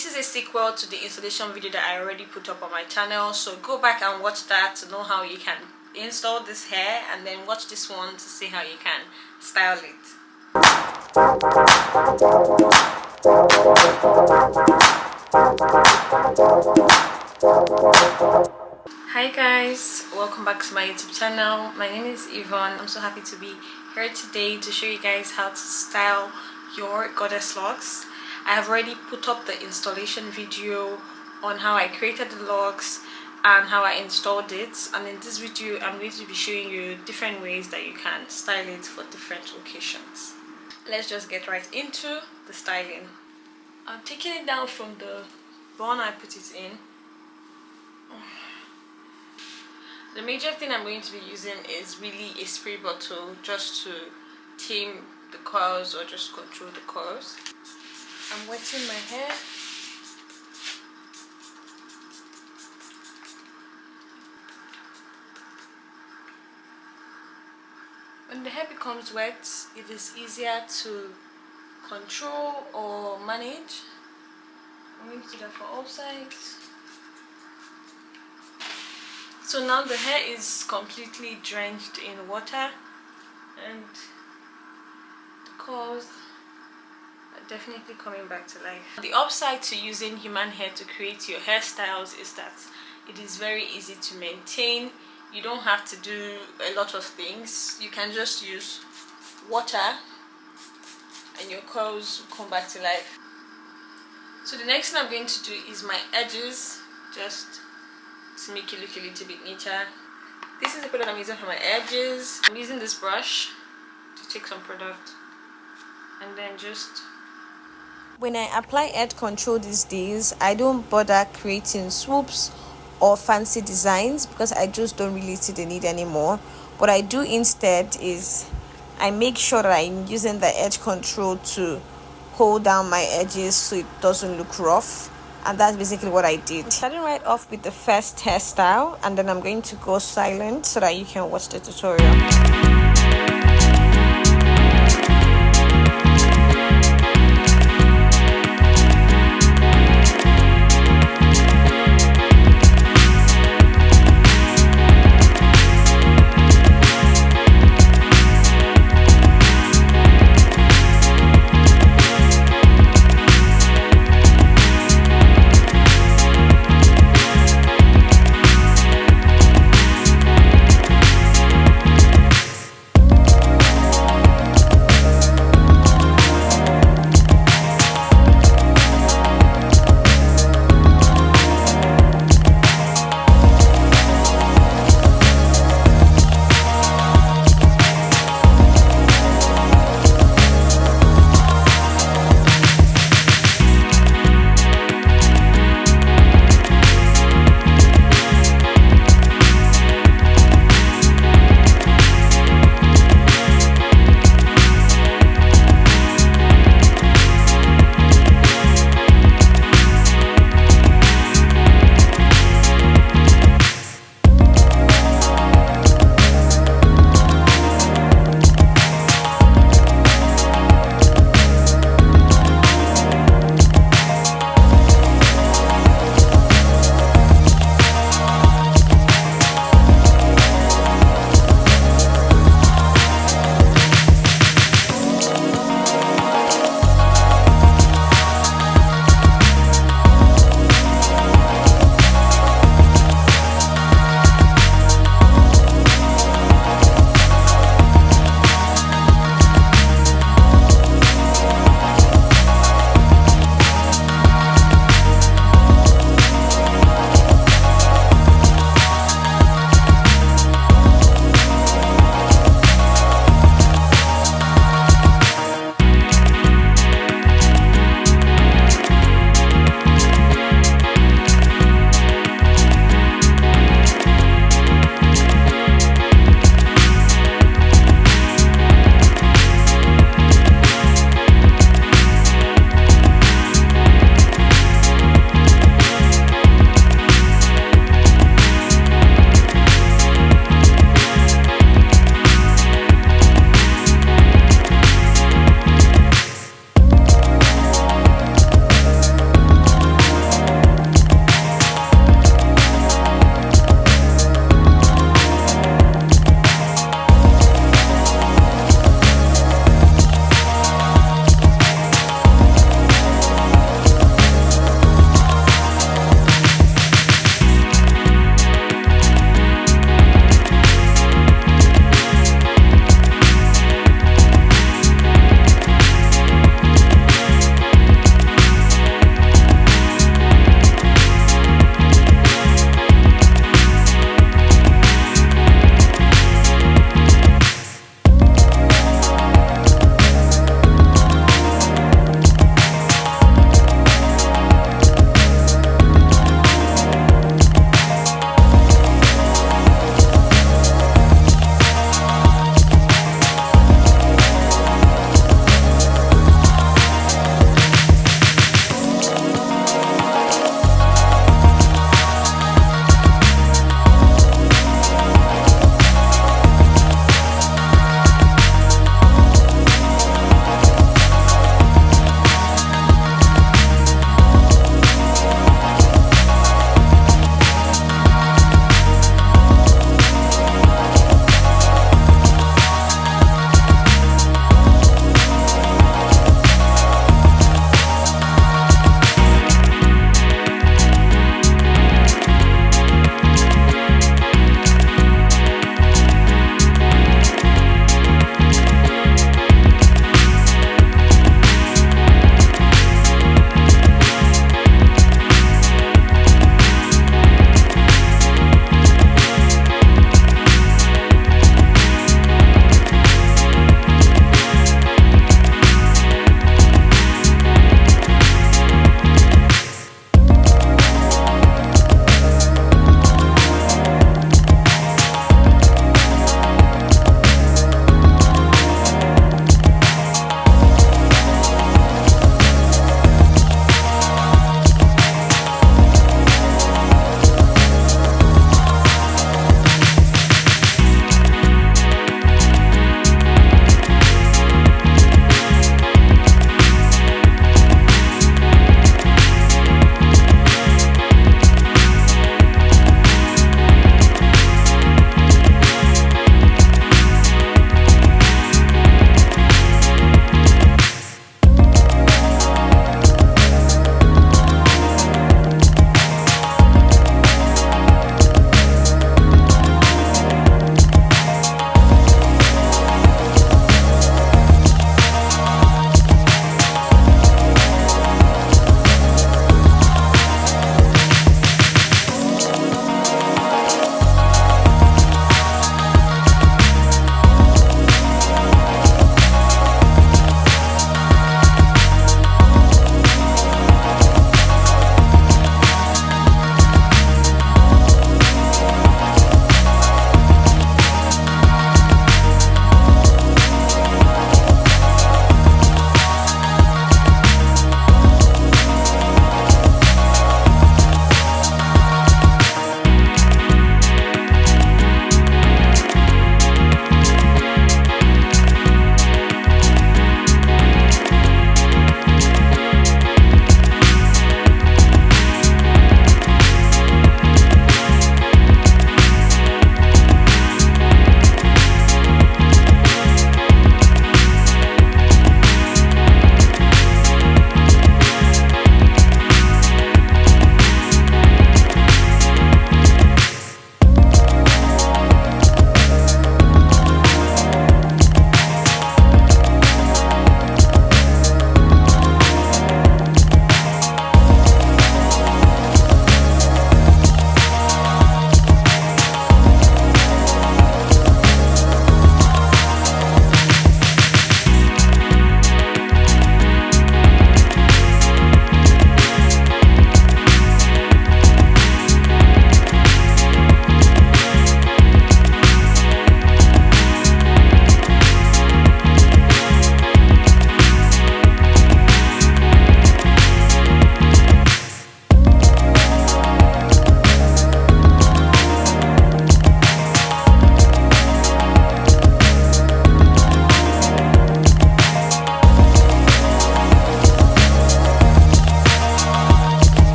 this is a sequel to the installation video that I already put up on my channel, so go back and watch that to know how you can install this hair, and then watch this one to see how you can style it. Hi guys, welcome back to my YouTube channel. My name is Yvonne. I'm so happy to be here today to show you guys how to style your Goddess Locs. I have already put up the installation video on how I created the locks and how I installed it, and in this video I'm going to be showing you different ways that you can style it for different occasions. Let's just get right into the styling. I'm taking it down from the bun I put it in. The major thing I'm going to be using is really a spray bottle, just to tame the curls or just control the curls. I'm wetting my hair. When the hair becomes wet, it is easier to control or manage. I'm going to do that for all sides. So now the hair is completely drenched in water, and the curls are definitely coming back to life. The upside to using human hair to create your hairstyles is that it is very easy to maintain. You don't have to do a lot of things. You can just use water and your curls will come back to life. So the next thing I'm going to do is my edges, just to make it look a little bit neater. This is the product I'm using for my edges. I'm using this brush to take some product and then just... When I apply edge control these days, I don't bother creating swoops or fancy designs because I just don't really see the need anymore. What I do instead is I make sure that I'm using the edge control to hold down my edges so it doesn't look rough. And that's basically what I did. I'm starting right off with the first hairstyle, and then I'm going to go silent so that you can watch the tutorial.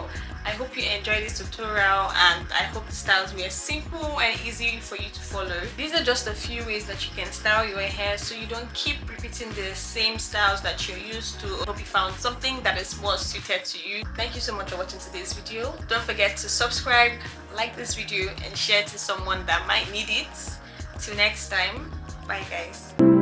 video. I hope you enjoyed this tutorial, and I hope the styles were simple and easy for you to follow. These are just a few ways that you can style your hair so you don't keep repeating the same styles that you're used to. I hope you found something that is more suited to you. Thank you so much for watching today's video. Don't forget to subscribe, like this video, and share to someone that might need it. Till next time, bye guys.